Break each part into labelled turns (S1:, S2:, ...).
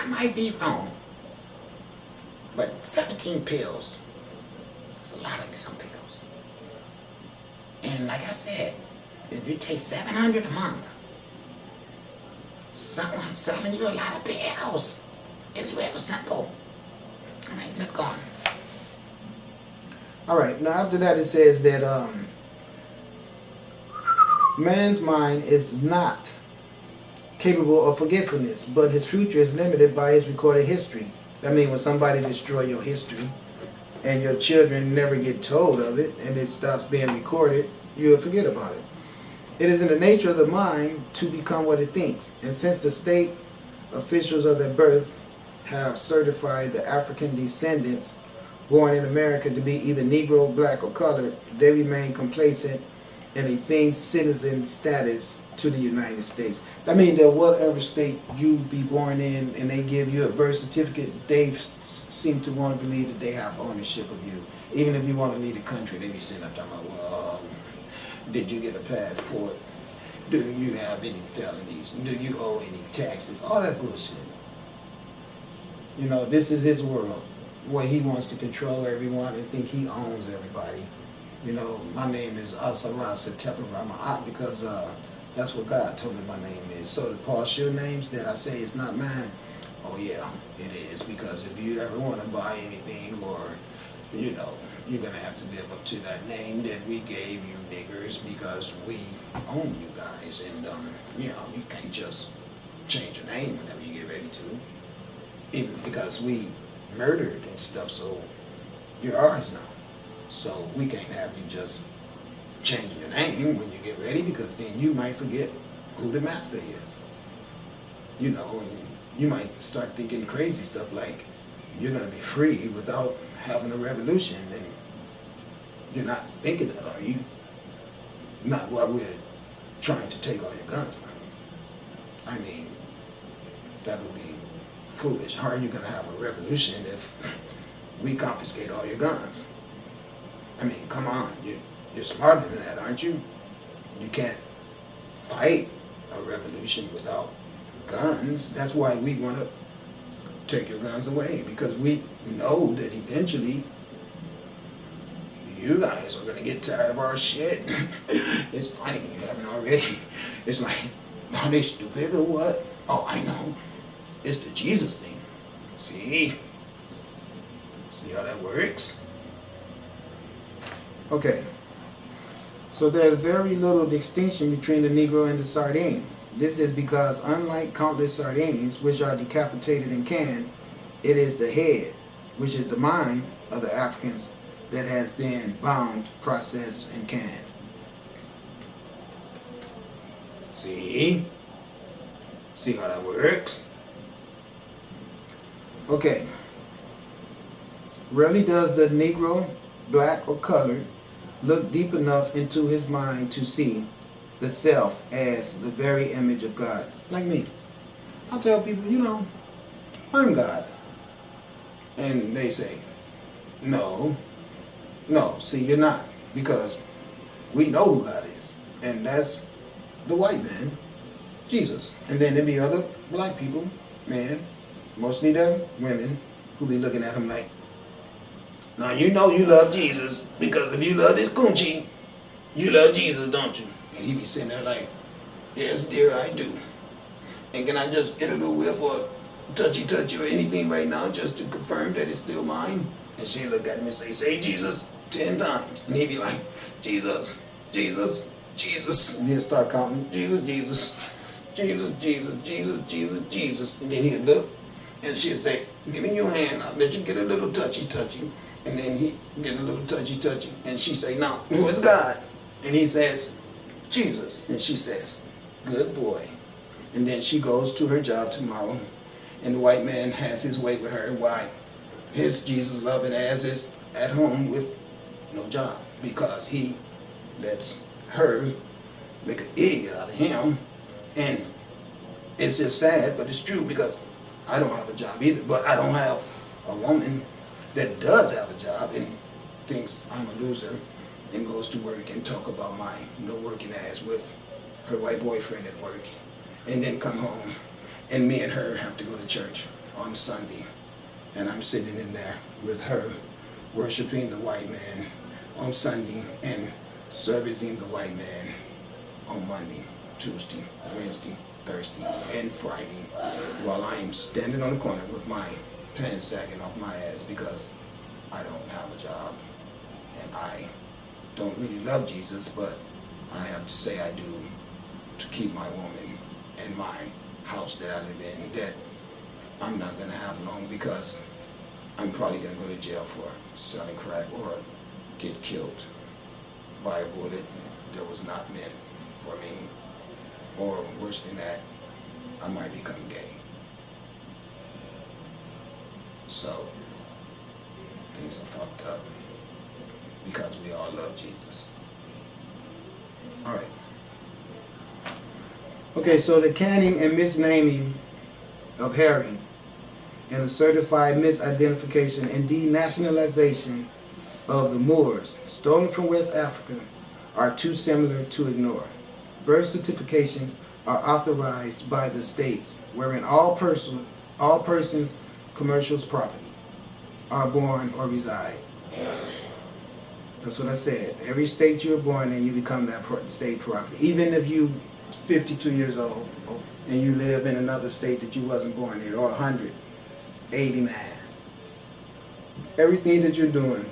S1: might be wrong, but 17 pills, that's a lot of damn pills. And like I said, if you take 700 a month, someone's selling you a lot of pills. It's real simple. All right, let's go on.
S2: All right, now after that it says that man's mind is not capable of forgetfulness, but his future is limited by his recorded history. That means when somebody destroy your history and your children never get told of it and it stops being recorded, you'll forget about it. It is in the nature of the mind to become what it thinks. And since the state officials of their birth have certified the African descendants born in America to be either Negro, black, or colored, they remain complacent in a feigned citizen status to the United States. That means that whatever state you be born in and they give you a birth certificate, they seem to want to believe that they have ownership of you. Even if you want to leave the country, they be sitting up talking about, well, did you get a passport? Do you have any felonies? Do you owe any taxes? All that bullshit. You know, this is his world, where he wants to control everyone and think he owns everybody. You know, my name is Asara Seteparama because that's what God told me my name is. So the partial names that I say is not mine, oh yeah, it is. Because if you ever want to buy anything or, you know, you're going to have to live up to that name that we gave you niggers because we own you guys. And, you know, you can't just change your name whenever you get ready to. Even because we murdered and stuff, so you're ours now. So we can't have you just change your name when you get ready because then you might forget who the master is. You know, and you might start thinking crazy stuff like you're going to be free without having a revolution. And you're not thinking that, are you? Not while we're trying to take all your guns from you. I mean, that would be foolish. How are you going to have a revolution if we confiscate all your guns? I mean, come on, you're smarter than that, aren't you? You can't fight a revolution without guns. That's why we want to take your guns away, because we know that eventually you guys are going to get tired of our shit. It's funny, you haven't already. It's like, are they stupid or what? Oh, I know. It's the Jesus thing. See? See how that works? Okay. So there's very little distinction between the Negro and the sardine. This is because unlike countless sardines, which are decapitated and canned, it is the head, which is the mind of the Africans, that has been bound, processed, and canned.
S1: See? See how that works?
S2: Okay. Rarely does the Negro, black or colored, look deep enough into his mind to see the self as the very image of God. Like me. I'll tell people, you know, I'm God. And they say, no, see, you're not. Because we know who God is. And that's the white man, Jesus. And then there'll be other black people, man, mostly them women, who be looking at him like, now you know you love Jesus, because if you love this coochie, you love Jesus, don't you? And he be sitting there like, yes, dear, I do. And can I just get a little whiff or touchy or anything right now just to confirm that it's still mine? And she'll look at him and say Jesus 10 times. And he'd be like, Jesus, Jesus, Jesus. And he'll start counting, Jesus, Jesus, Jesus, Jesus, Jesus, Jesus, Jesus. And then he'll look and she'll say, give me your hand, I'll let you get a little touchy. And then he get a little touchy. And she say, now, who is God? And he says, Jesus. And she says, good boy. And then she goes to her job tomorrow, and the white man has his way with her. Why? His Jesus loving ass is at home with no job, because he lets her make an idiot out of him. And it's just sad, but it's true, because I don't have a job either, but I don't have a woman that does have a job and thinks I'm a loser and goes to work and talk about my no working ass with her white boyfriend at work, and then come home and me and her have to go to church on Sunday, and I'm sitting in there with her, worshiping the white man on Sunday and servicing the white man on Monday, Tuesday, Wednesday, Thursday, and Friday, while I'm standing on the corner with my pants sagging off my ass because I don't have a job and I don't really love Jesus, but I have to say I do to keep my woman and my house that I live in that I'm not going to have long, because I'm probably going to go to jail for selling crack or get killed by a bullet that was not meant for me, or worse than that, I might become gay. So things are fucked up because we all love Jesus. All right. Okay, so the canning and misnaming of Harry and the certified misidentification and denationalization of the Moors stolen from West Africa are too similar to ignore. Birth certifications are authorized by the states wherein all persons, commercial property, are born or reside. That's what I said. Every state you're born in, you become that state property. Even if you 52 years old and you live in another state that you wasn't born in, or 189. Everything that you're doing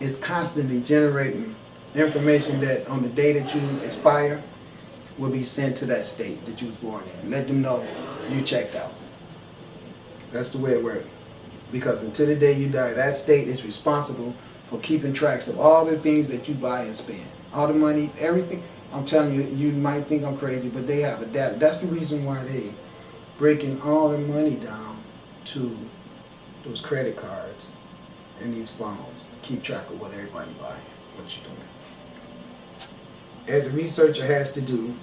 S2: is constantly generating information that on the day that you expire will be sent to that state that you was born in. Let them know you checked out. That's the way it works. Because until the day you die, that state is responsible for keeping tracks of all the things that you buy and spend. All the money, everything. I'm telling you, you might think I'm crazy, but they have a data. That's the reason why they breaking all the money down to those credit cards and these phones. Keep track of what everybody buying, what you're doing. As a researcher has to do,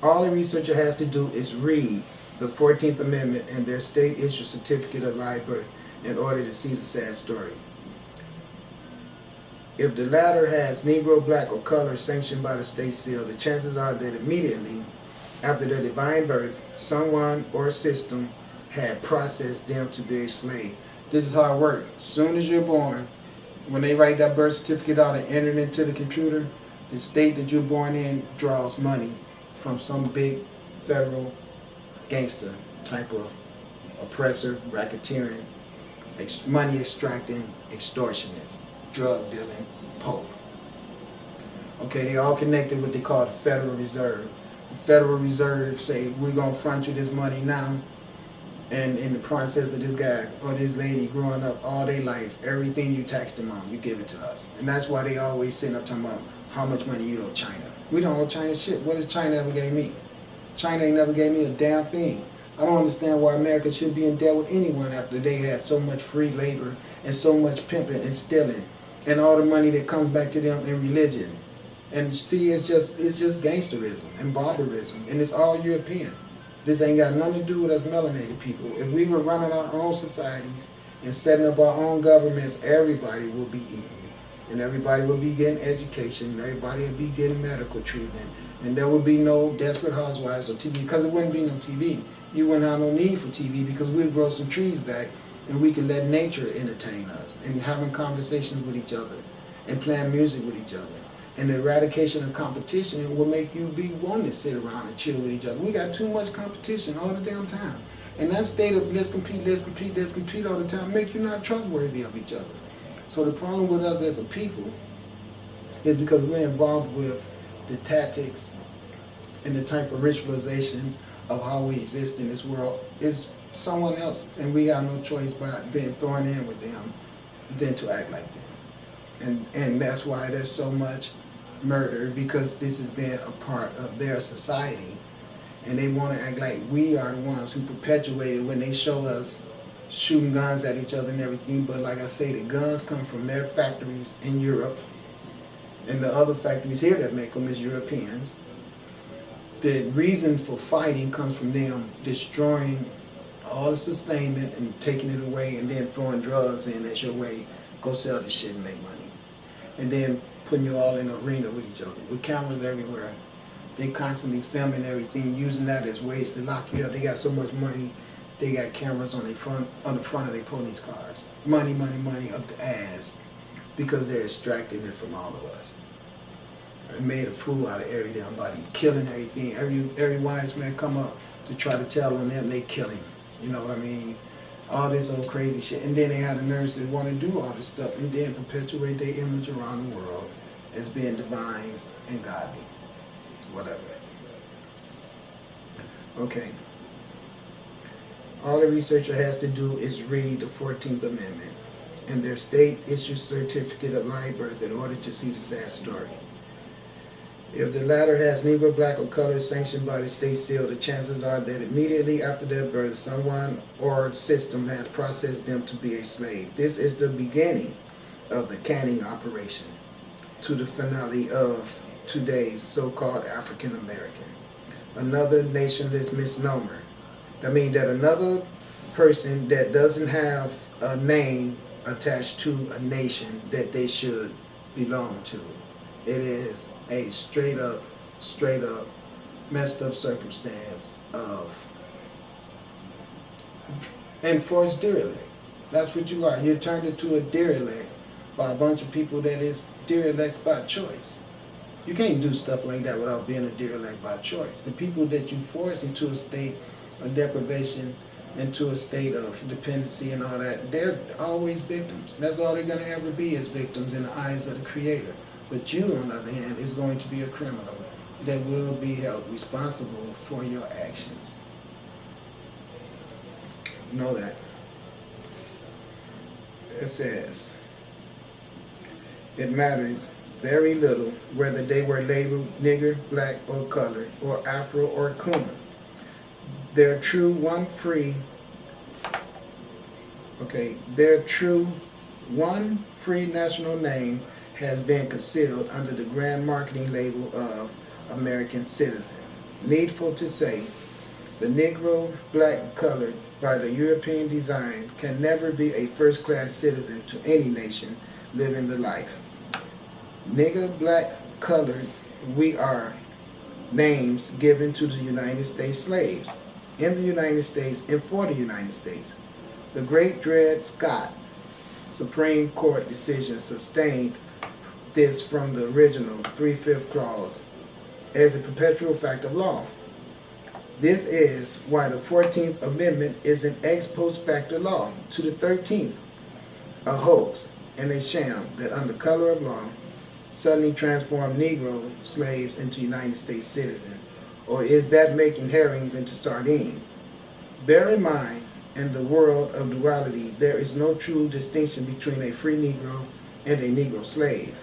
S2: all a researcher has to do is read the 14th Amendment and their state issued certificate of live birth in order to see the sad story. If the latter has Negro, Black, or color sanctioned by the state seal, the chances are that immediately after their divine birth, someone or system had processed them to be a slave. This is how it works. As soon as you're born, when they write that birth certificate out and enter it into the computer, the state that you're born in draws money from some big federal gangster type of oppressor, racketeering, money extracting, extortionist, drug dealing, pope. Okay, they all connected with what they call the Federal Reserve. The Federal Reserve say, we're going to front you this money now, and in the process of this guy or this lady growing up all their life, everything you tax them on, you give it to us. And that's why they always sitting up talking about how much money you owe China. We don't owe China shit. What has China ever gave me? China ain't never gave me a damn thing. I don't understand why America should be in debt with anyone after they had so much free labor and so much pimping and stealing and all the money that comes back to them in religion. And see, it's just gangsterism and barbarism, and it's all European. This ain't got nothing to do with us melanated people. If we were running our own societies and setting up our own governments, everybody will be eating. And everybody will be getting education, and everybody will be getting medical treatment. And there would be no Desperate Housewives or TV, because there wouldn't be no TV. You wouldn't have no need for TV because we'd grow some trees back and we could let nature entertain us and having conversations with each other and playing music with each other. And the eradication of competition will make you be wanting to sit around and chill with each other. We got too much competition all the damn time. And that state of let's compete all the time make you not trustworthy of each other. So the problem with us as a people is because we're involved with the tactics and the type of ritualization of how we exist in this world is someone else's. And we have no choice but being thrown in with them than to act like them. And that's why there's so much murder, because this has been a part of their society. And they want to act like we are the ones who perpetuate it when they show us shooting guns at each other and everything. But like I say, the guns come from their factories in Europe, and the other factories here that make them is Europeans. The reason for fighting comes from them destroying all the sustainment and taking it away, and then throwing drugs in as your way. Go sell this shit and make money. And then putting you all in an arena with each other, with cameras everywhere. They constantly filming everything, using that as ways to lock you up. They got so much money they got cameras on the front of their police cars. Money, money, money up the ass, because they're extracting it from all of us. They made a fool out of every damn body, killing everything. Every wise man come up to try to tell on them, they kill him. You know what I mean? All this old crazy shit. And then they had the nerves that want to do all this stuff and then perpetuate their image around the world as being divine and godly. Whatever. Okay. All the researcher has to do is read the 14th Amendment and their state-issued certificate of live birth in order to see the sad story. If the latter has Negro, Black, or color sanctioned by the state seal, the chances are that immediately after their birth, someone or system has processed them to be a slave. This is the beginning of the canning operation to the finale of today's so-called African American. Another nationless misnomer. That means that another person that doesn't have a name attached to a nation that they should belong to. It is a straight up, messed up circumstance of enforced derelict. That's what you are. You're turned into a derelict by a bunch of people that is derelicts by choice. You can't do stuff like that without being a derelict by choice. The people that you force into a state of deprivation, into a state of dependency and all that, they're always victims. That's all they're going to ever be, is victims in the eyes of the Creator. But you, on the other hand, is going to be a criminal that will be held responsible for your actions. Know that. It says, it matters very little whether they were labeled nigger, black, or colored, or Afro, or Kuma. Their true one free national name has been concealed under the grand marketing label of American citizen. Needful to say, the Negro, black, colored by the European design can never be a first-class citizen to any nation living the life. Nigger, black, colored, we are names given to the United States slaves, in the United States and for the United States. The great Dred Scott Supreme Court decision sustained this from the original 3/5 clause as a perpetual fact of law. This is why the 14th Amendment is an ex post facto law to the 13th, a hoax and a sham that under color of law suddenly transformed Negro slaves into United States citizens, or is that making herrings into sardines? Bear in mind, in the world of duality, there is no true distinction between a free Negro and a Negro slave.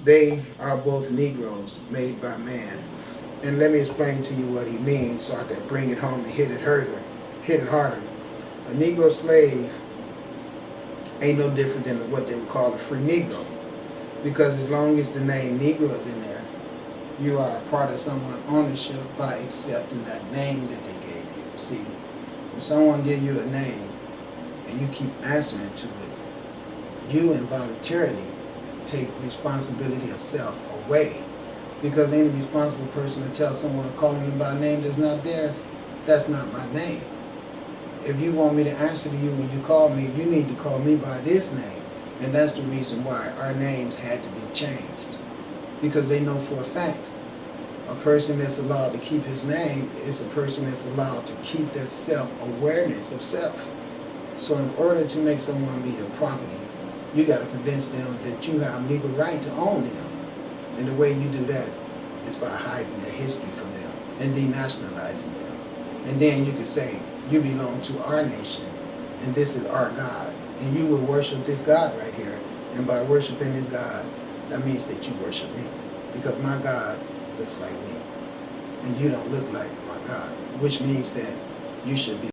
S2: They are both Negroes made by man. And let me explain to you what he means so I can bring it home and hit it harder. A Negro slave ain't no different than what they would call a free Negro. Because as long as the name Negro is in there, you are a part of someone's ownership by accepting that name that they gave you. See, when someone gives you a name and you keep answering to it, you involuntarily take responsibility of self away. Because any responsible person to tell someone calling them by a name that's not theirs, that's not my name. If you want me to answer to you when you call me, you need to call me by this name. And that's the reason why our names had to be changed. Because they know for a fact, a person that's allowed to keep his name is a person that's allowed to keep their self-awareness of self. So in order to make someone be your property, you got to convince them that you have legal right to own them. And the way you do that is by hiding their history from them and denationalizing them. And then you can say, you belong to our nation, and this is our God. And you will worship this God right here. And by worshiping this God, that means that you worship me. Because my God looks like me. And you don't look like my God. Which means that you should be